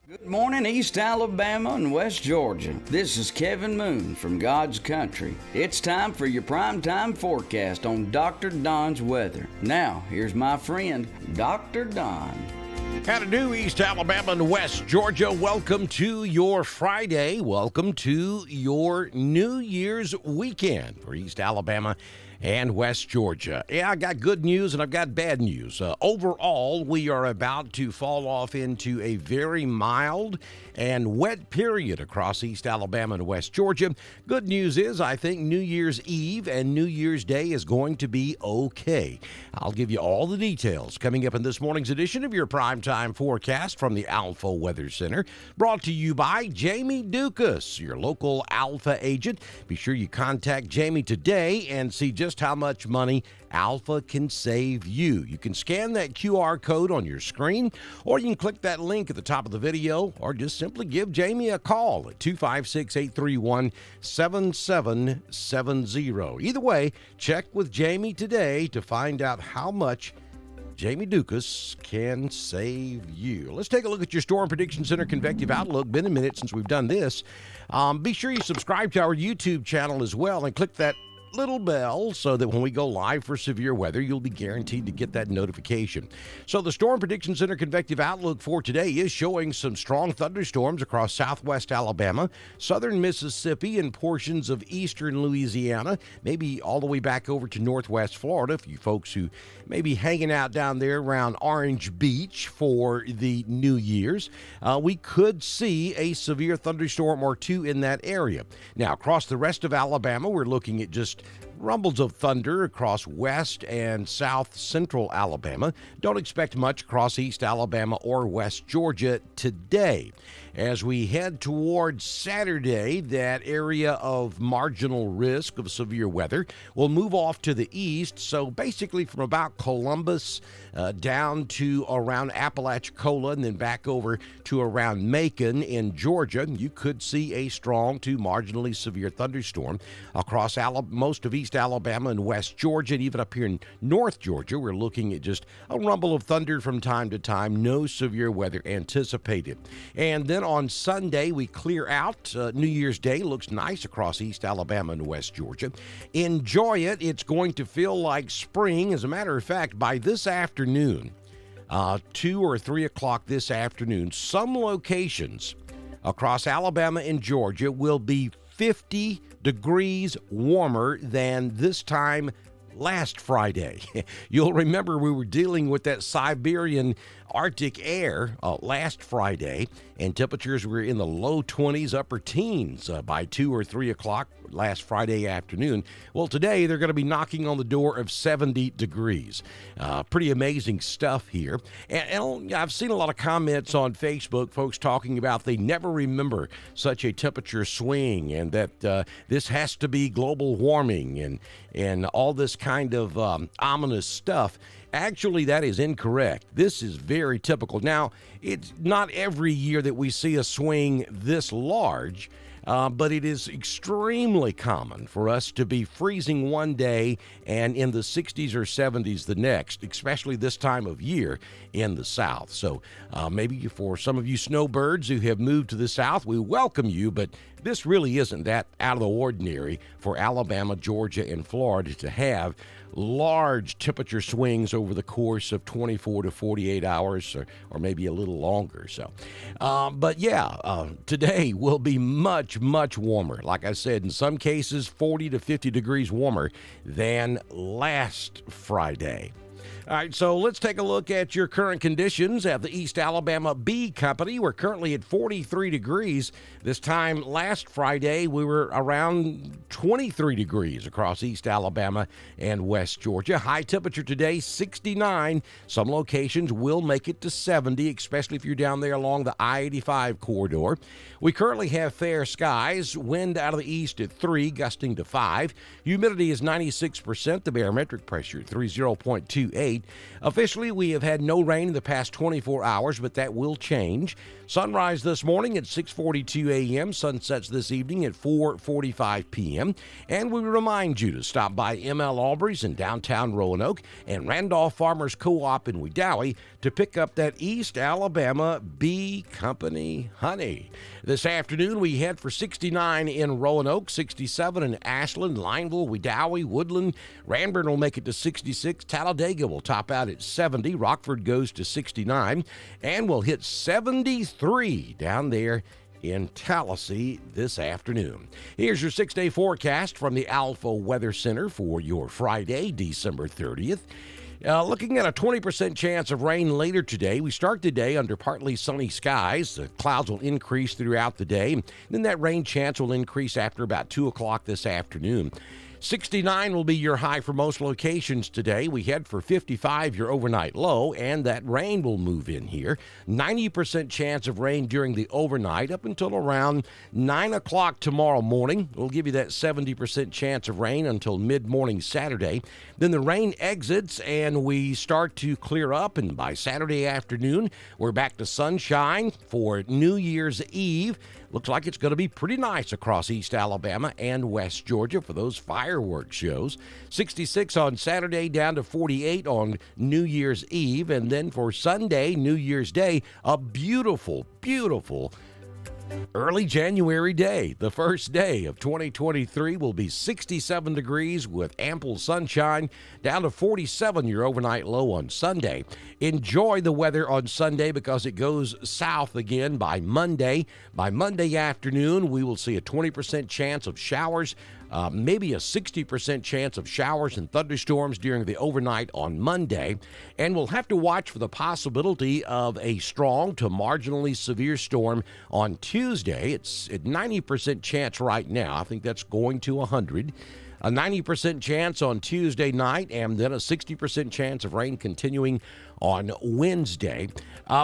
Good morning, East Alabama and West Georgia. This is Kevin Moon from God's Country. It's time for your primetime forecast on Dr. Don's weather. Now, here's my friend, Dr. Don. How to do, East Alabama and West Georgia. Welcome to your Friday. Welcome to your New Year's weekend for East Alabama and West Georgia. Yeah, I got good news and I've got bad news. Overall, we are about to fall off into a very mild and wet period across East Alabama and West Georgia. Good news is I think New Year's Eve and New Year's Day is going to be okay. I'll give you all the details coming up in this morning's edition of your primetime forecast from the Alpha Weather Center, brought to you by Jamie Dukas, your local Alpha agent. Be sure you contact Jamie today and see just how much money Alpha can save you. You can scan that QR code on your screen, or you can click that link at the top of the video, or just simply give Jamie a call at 256-831-7770. Either way, check with Jamie today to find out how much Jamie Dukas can save you. Let's take a look at your Storm Prediction Center Convective Outlook. Been a minute since we've done this. Be sure you subscribe to our YouTube channel as well and click that little bell so that when we go live for severe weather, you'll be guaranteed to get that notification. So the Storm Prediction Center Convective Outlook for today is showing some strong thunderstorms across southwest Alabama, southern Mississippi, and portions of eastern Louisiana, maybe all the way back over to northwest Florida, for you folks who may be hanging out down there around Orange Beach for the New Year's. We could see a severe thunderstorm or two in that area. Now, across the rest of Alabama, we're looking at just rumbles of thunder across west and south central Alabama. Don't expect much across East Alabama or West Georgia today. As we head towards Saturday, that area of marginal risk of severe weather will move off to the east. So basically from about Columbus down to around Apalachicola and then back over to around Macon in Georgia, you could see a strong to marginally severe thunderstorm across most of East Alabama and West Georgia, and even up here in North Georgia. We're looking at just a rumble of thunder from time to time. No severe weather anticipated. And then on Sunday, we clear out. New Year's Day looks nice across East Alabama and West Georgia. Enjoy it. It's going to feel like spring. As a matter of fact, by this afternoon, 2 or 3 o'clock this afternoon, some locations across Alabama and Georgia will be 50 degrees warmer than this time last Friday. You'll remember we were dealing with that Siberian Arctic air last Friday, and temperatures were in the low 20s, upper teens by 2 or 3 o'clock last Friday afternoon. Well, today they're going to be knocking on the door of 70 degrees. Pretty amazing stuff here. And I've seen a lot of comments on Facebook, folks talking about they never remember such a temperature swing, and that this has to be global warming and all this kind of ominous stuff. Actually, that is incorrect. This is very typical. Now, it's not every year that we see a swing this large, but it is extremely common for us to be freezing one day and in the 60s or 70s the next, especially this time of year in the South. So maybe for some of you snowbirds who have moved to the South, we welcome you, but this really isn't that out of the ordinary for Alabama, Georgia, and Florida to have large temperature swings over the course of 24 to 48 hours or maybe a little longer. So, but yeah, today will be much, much warmer. Like I said, in some cases, 40 to 50 degrees warmer than last Friday. All right, so let's take a look at your current conditions at the East Alabama Bee Company. We're currently at 43 degrees. This time last Friday, we were around 23 degrees across East Alabama and West Georgia. High temperature today, 69. Some locations will make it to 70, especially if you're down there along the I-85 corridor. We currently have fair skies, wind out of the east at 3, gusting to 5. Humidity is 96%, the barometric pressure 30.2 8. Officially, we have had no rain in the past 24 hours, but that will change. Sunrise this morning at 6:42 a.m., sunsets this evening at 4:45 p.m., and we remind you to stop by M.L. Albury's in downtown Roanoke and Randolph Farmers Co-op in Wedowee to pick up that East Alabama Bee Company honey. This afternoon, we head for 69 in Roanoke, 67 in Ashland, Lineville, Wedowee, Woodland. Ranburne will make it to 66. Talladega will top out at 70. Rockford goes to 69, and we'll hit 73 down there in Tallahassee this afternoon. Here's your 6-day forecast from the Alpha Weather Center for your Friday, December 30th. Looking at a 20% chance of rain later today. We start the day under partly sunny skies. The clouds will increase throughout the day. Then that rain chance will increase after about 2 o'clock this afternoon. 69 will be your high for most locations today. We head for 55, your overnight low, and that rain will move in here. 90% chance of rain during the overnight up until around 9 o'clock tomorrow morning. We'll give you that 70% chance of rain until mid-morning Saturday. Then the rain exits and we start to clear up, and by Saturday afternoon, we're back to sunshine for New Year's Eve. Looks like it's going to be pretty nice across East Alabama and West Georgia for those fireworks shows. 66 on Saturday, down to 48 on New Year's Eve. And then for Sunday, New Year's Day, a beautiful, beautiful early January day. The first day of 2023 will be 67 degrees with ample sunshine, down to 47 your overnight low on Sunday. Enjoy the weather on Sunday because it goes south again by Monday. By Monday afternoon, we will see a 20% chance of showers, maybe a 60% chance of showers and thunderstorms during the overnight on Monday. And we'll have to watch for the possibility of a strong to marginally severe storm on Tuesday. It's at 90% chance right now. I think that's going to 100. A 90% chance on Tuesday night, and then a 60% chance of rain continuing on Wednesday.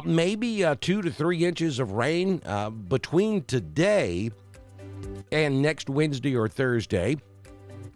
Maybe 2 to 3 inches of rain between today and next Wednesday or Thursday.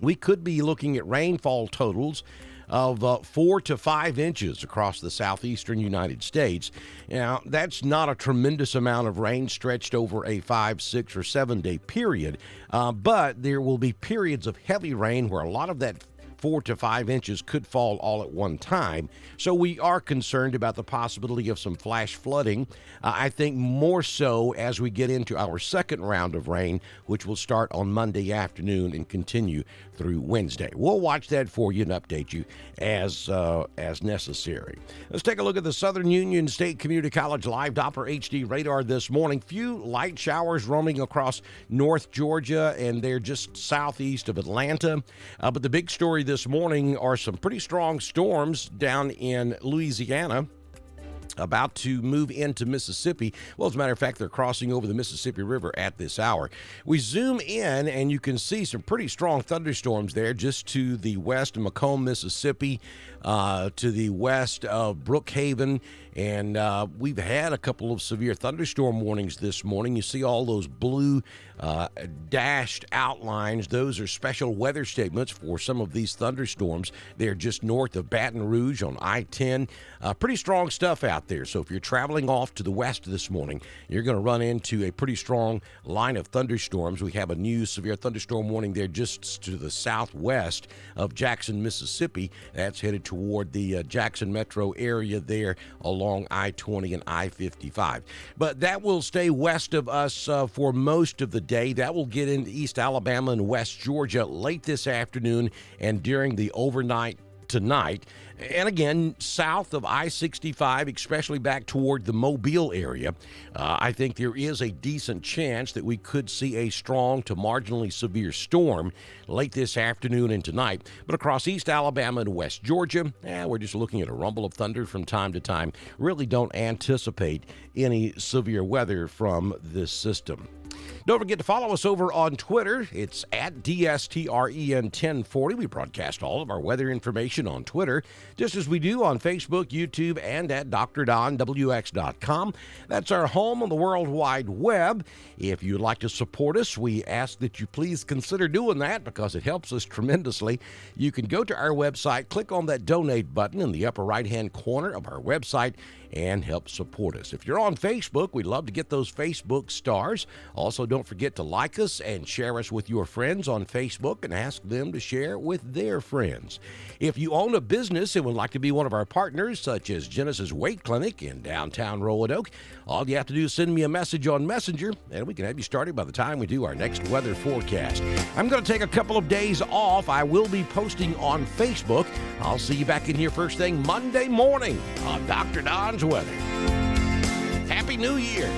We could be looking at rainfall totals of 4 to 5 inches across the southeastern United States. Now, that's not a tremendous amount of rain stretched over a 5, 6, or 7 day period, but there will be periods of heavy rain where a lot of that 4 to 5 inches could fall all at one time. So we are concerned about the possibility of some flash flooding. I think more so as we get into our second round of rain, which will start on Monday afternoon and continue through Wednesday. We'll watch that for you and update you as necessary. Let's take a look at the Southern Union State Community College live Doppler HD radar this morning. Few light showers roaming across North Georgia, and they're just southeast of Atlanta. But the big story this morning are some pretty strong storms down in Louisiana, about to move into Mississippi. Well, as a matter of fact, they're crossing over the Mississippi River at this hour. We zoom in, and you can see some pretty strong thunderstorms there just to the west of Macomb, Mississippi, to the west of Brookhaven. And we've had a couple of severe thunderstorm warnings this morning. You see all those blue dashed outlines. Those are special weather statements for some of these thunderstorms. They're just north of Baton Rouge on I-10. Pretty strong stuff out there. So if you're traveling off to the west this morning, you're going to run into a pretty strong line of thunderstorms. We have a new severe thunderstorm warning there just to the southwest of Jackson, Mississippi. That's headed toward the Jackson metro area there along I-20 and I-55. But that will stay west of us for most of the day. That will get into East Alabama and West Georgia late this afternoon and during the overnight tonight. And again, south of I-65, especially back toward the Mobile area, I think there is a decent chance that we could see a strong to marginally severe storm late this afternoon and tonight. But across East Alabama and West Georgia, we're just looking at a rumble of thunder from time to time. Really don't anticipate any severe weather from this system. Don't forget to follow us over on Twitter. It's at DSTREN1040. We broadcast all of our weather information on Twitter, just as we do on Facebook, YouTube, and at DrDonWX.com. That's our home on the World Wide Web. If you'd like to support us, we ask that you please consider doing that because it helps us tremendously. You can go to our website, click on that donate button in the upper right-hand corner of our website, and help support us. If you're on Facebook, we'd love to get those Facebook stars. Also, don't forget to like us and share us with your friends on Facebook and ask them to share with their friends. If you own a business and would like to be one of our partners, such as Genesis Weight Clinic in downtown Roanoke, all you have to do is send me a message on Messenger, and we can have you started by the time we do our next weather forecast. I'm going to take a couple of days off. I will be posting on Facebook. I'll see you back in here first thing Monday morning on Dr. Don's Weather. Happy New Year.